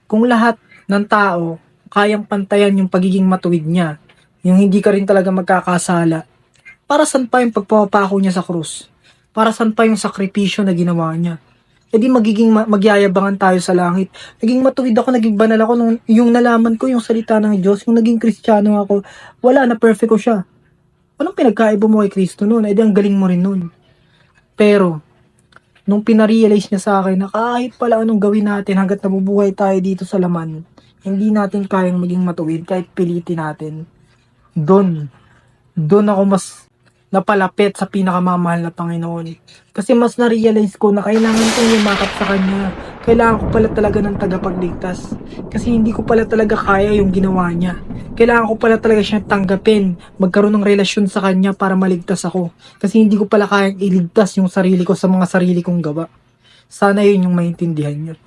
Kung lahat ng tao kayang pantayan yung pagiging matuwid niya, yung hindi ka rin talaga magkakasala, para saan pa yung pagpapako niya sa krus? Para saan pa yung sakripisyo na ginawa niya? E di magiging magyayabangan tayo sa langit. Naging matuwid ako, naging banal ako nung yung nalaman ko yung salita ng Diyos, yung naging Kristiyano ako, wala na perfect ko siya. Anong pinagkaiba mo kay Kristo noon? E di ang galing mo rin noon. Pero, nung pinarealize niya sa akin na kahit pala anong gawin natin hanggat nabubuhay tayo dito sa laman, hindi natin kayang maging matuwid kahit pilitin natin. Doon ako mas napalapit sa pinakamamahal na Panginoon. Kasi mas na-realize ko na kailangan kong yumakap sa Kanya. Kailangan ko pala talaga ng tagapagligtas. Kasi hindi ko pala talaga kaya yung ginawa niya. Kailangan ko pala talaga siya tanggapin, magkaroon ng relasyon sa Kanya para maligtas ako. Kasi hindi ko pala kayang iligtas yung sarili ko sa mga sarili kong gawa. Sana yun yung maintindihan niyo.